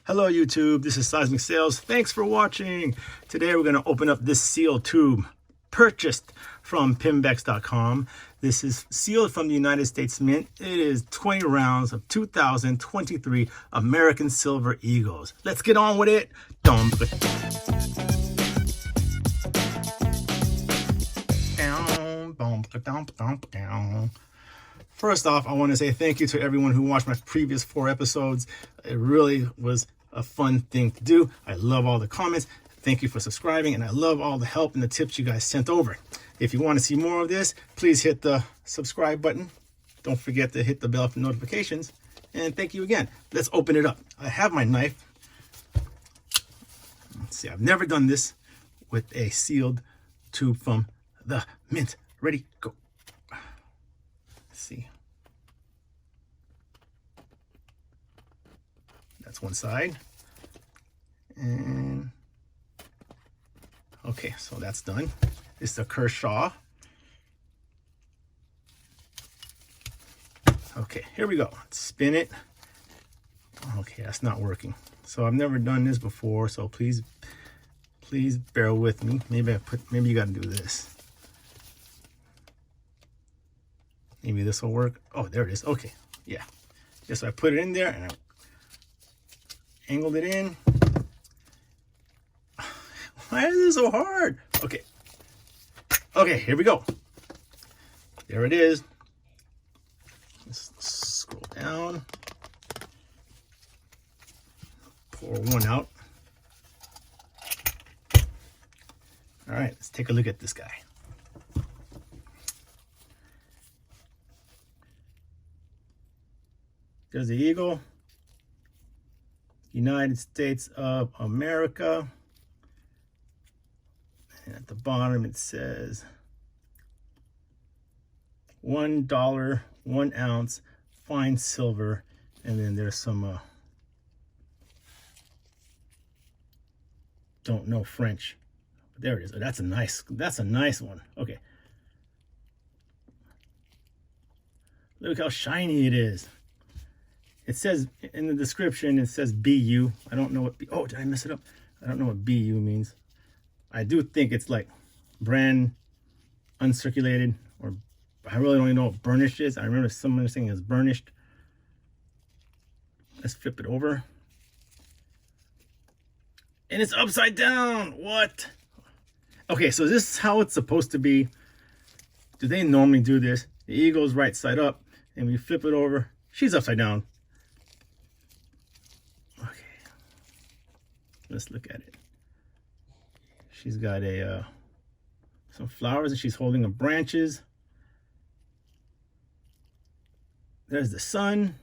Hello YouTube, this is Seismic Sales. Thanks for watching. Today we're going to open up this sealed tube purchased from Pimbex.com. This is sealed from the United States Mint. It is 20 rounds of 2023 American Silver Eagles. Let's get on with it. First off, I want to say thank you to everyone who watched my previous 4 episodes. It really was a fun thing to do. I love all the comments. Thank you for subscribing, and I love all the help and the tips you guys sent over. If you want to see more of this, please hit the subscribe button. Don't forget to hit the bell for notifications. And thank you again. Let's open it up. I have my knife. Let's see, I've never done this with a sealed tube from the Mint. Ready, go. Let's see. That's one side. And okay, so that's done. This is a Kershaw. Okay, here we go. Let's spin it. Okay, that's not working. So I've never done this before, so please bear with me. Maybe you got to do this. Maybe this will work. Oh, there it is. Okay, yeah. Just so I put it in there and I angled it in. Why is this so hard? Okay. Okay, here we go. There it is. Let's scroll down. Pour one out. All right, let's take a look at this guy. There's the eagle. United States of America. And at the bottom it says $1, 1 ounce, fine silver. And then there's some, don't know French. But there it is. Oh, that's a nice one. Okay. Look how shiny it is. It says in the description, it says BU. I don't know what, oh, did I mess it up? I don't know what BU means. I do think it's like brand uncirculated, or I really don't even know what burnished is. I remember someone saying it's burnished. Let's flip it over. And it's upside down. What? Okay, so this is how it's supposed to be. Do they normally do this? The eagle's right side up, and we flip it over. She's upside down. Okay. Let's look at it. She's got a some flowers, and she's holding the branches. There's the sun.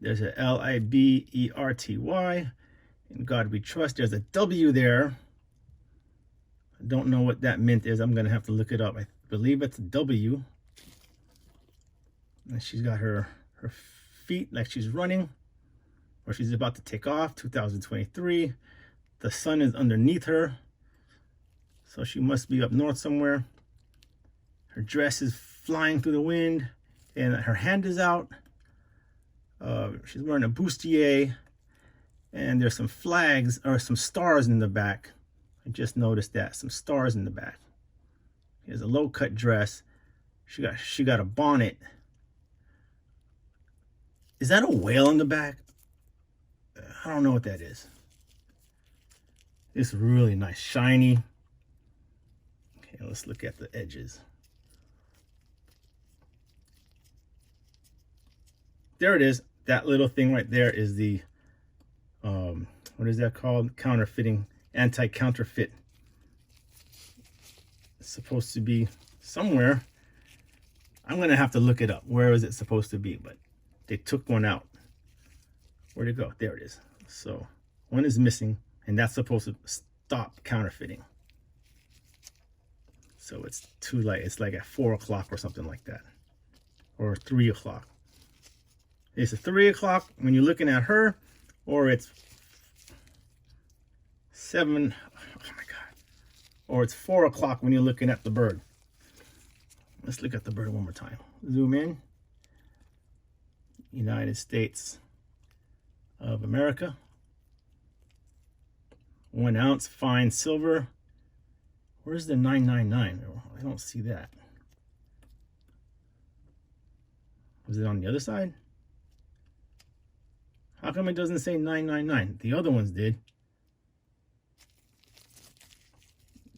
There's a Liberty. In God we trust. There's a W there. I don't know what that mint is. I'm gonna have to look it up. I believe it's a W. And she's got her feet like she's running, or she's about to take off. 2023. The sun is underneath her. So she must be up north somewhere. Her dress is flying through the wind, and her hand is out. She's wearing a bustier, and there's some flags or some stars in the back. I just noticed that, some stars in the back. She has a low-cut dress. She got a bonnet. Is that a whale in the back? I don't know what that is. It's really nice, shiny. Okay, let's look at the edges. There it is. That little thing right there is the, what is that called? Counterfeiting, anti-counterfeit. It's supposed to be somewhere. I'm going to have to look it up. Where is it supposed to be? But they took one out. Where'd it go? There it is. So one is missing, and that's supposed to stop counterfeiting. So it's too late. It's like at 4 o'clock or something like that, or 3 o'clock. It's at 3 o'clock when you're looking at her, or it's 7. Oh my God! Or it's 4 o'clock when you're looking at the bird. Let's look at the bird one more time. Zoom in. United States of America. 1 ounce fine silver. Where's the 999? I don't see that. Was it on the other side? How come it doesn't say 999? The other ones did.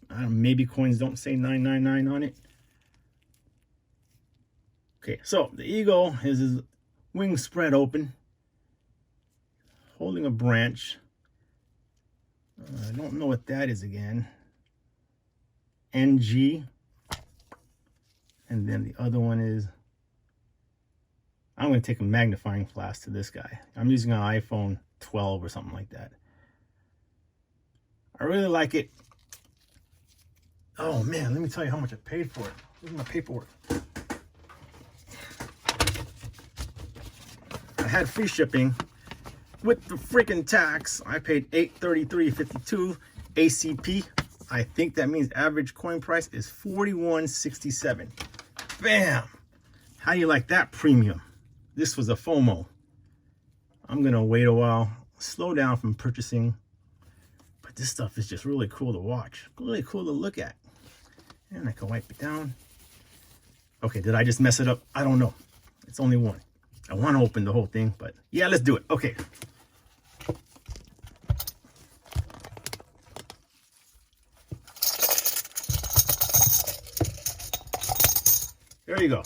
Maybe coins don't say 999 on it. Okay, so the eagle has his wings spread open, holding a branch. I don't know what that is again. NG. And then the other one is, I'm going to take a magnifying glass to this guy. I'm using an iPhone 12 or something like that. I really like it. Oh man, let me tell you how much I paid for it. Where's my paperwork? I had free shipping with the freaking tax. I paid $833.52 ACP. I think that means average coin price is $41.67. Bam! How do you like that premium? This was a FOMO. I'm gonna wait a while, slow down from purchasing, but this stuff is just really cool to watch, really cool to look at. And I can wipe it down. Okay, did I just mess it up? I don't know. It's only one. I want to open the whole thing, but yeah, let's do it. Okay. There you go.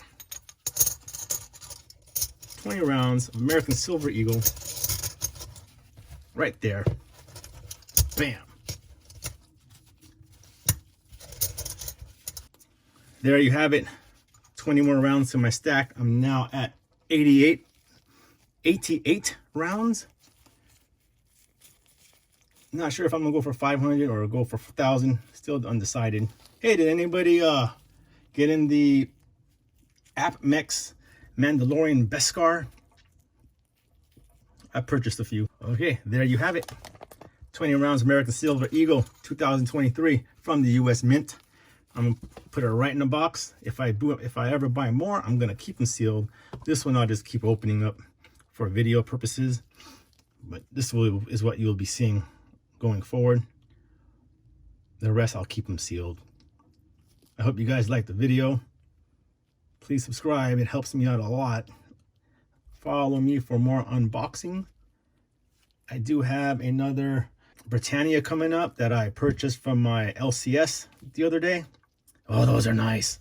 20 rounds of American Silver Eagle. Right there. Bam. There you have it. 20 more rounds to my stack. I'm now at 88 rounds. Not sure if I'm gonna go for 500 or go for 1,000. Still undecided. Hey, did anybody get in the Ep6 Mandalorian Beskar? I purchased a few. Okay, there you have it. 20 rounds American Silver Eagle 2023 from the US Mint. I'm gonna put it right in the box. If I ever buy more, I'm gonna keep them sealed. This one I'll just keep opening up for video purposes. But this is what you'll be seeing going forward. The rest I'll keep them sealed. I hope you guys liked the video. Please subscribe, it helps me out a lot. Follow me for more unboxing. I do have another Britannia coming up that I purchased from my LCS the other day. Oh, those are nice.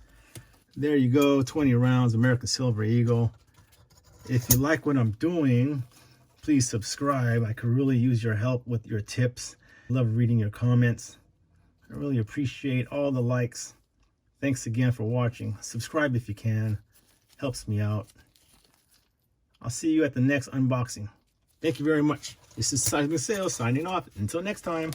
There you go, 20 rounds American Silver Eagle. If you like what I'm doing, please subscribe. I could really use your help with your tips. I love reading your comments. I really appreciate all the likes. Thanks again for watching. Subscribe if you can. Helps me out. I'll see you at the next unboxing. Thank you very much. This is Seismic Sales signing off. Until next time.